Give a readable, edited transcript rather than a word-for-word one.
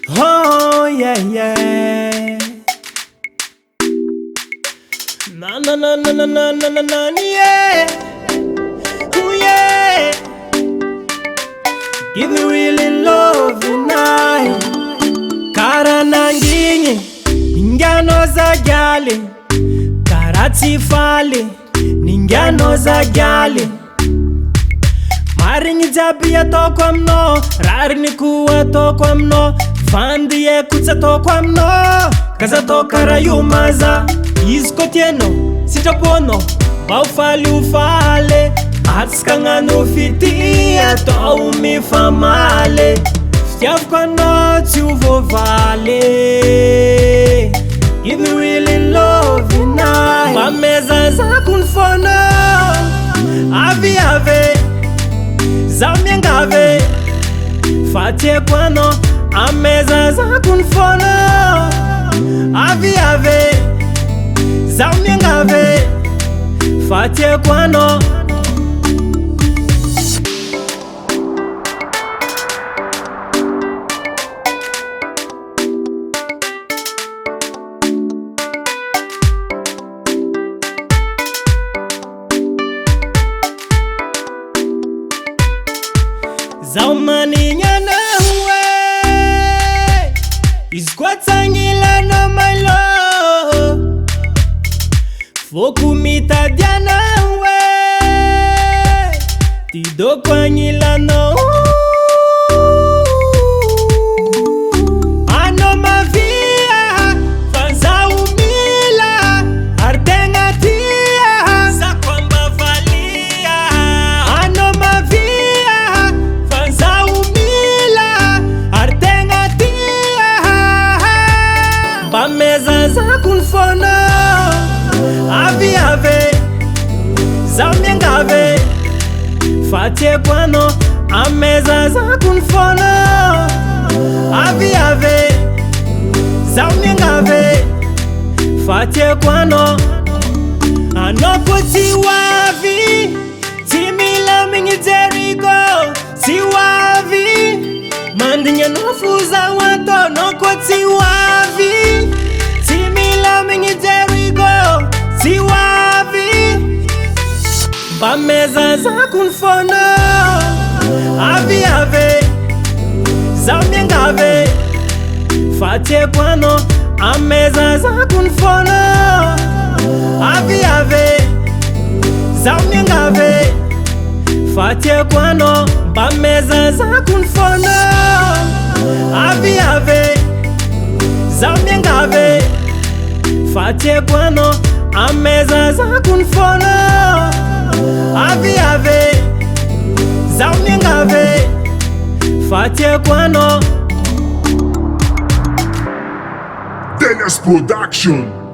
Oh yeah yeah. Na na na na na na na na na yeah. Oh yeah. Give me really love tonight. Kara nanginye ingano za gyale, karati fale ningano za gyale. Maringi jabia tokwa mno, rarini kuwa tokwa mno, fandi ye kutsa tokwa mno, kaza tokara yumaza. Isko tieno, sitapono, baufali ufale, atska no fiti, ato umi famale. Ftiaf kwa noti uvovale. Give me really love tonight. Ameza fonao, avi ave, zamiengave, fatie kwano. Ameza fonao, avi ave, zamiengave, fatie kwano. Zaumani nyana huwe iskwatangila no my love. Foku mita diana huwe tido kwangila no. Ano mavia fanza umila ardenga tia za kwamba valia. Ano mavia fanza umila ardenga tia. Ameza fonao, avi ave, zamiengave, fatie kwano. Ameza fonao, avi ave, zamiengave, fatie kwano. Anokoti wavi, timila mingi Jericho, si wavi, mandinye nofuza wato. Nokoti wavi, timila mingi Jericho, si wavi. Ameza fonao, avi ave, zamiengave, fatie kwano. Ameza fonao, avi ave, zamiengave, fatie kwano. Ameza fonao, avi ave, zamiengave, fatie kwano. Ameza fonao, avi ave, zamiengave, fatie kwano. Dennis Production.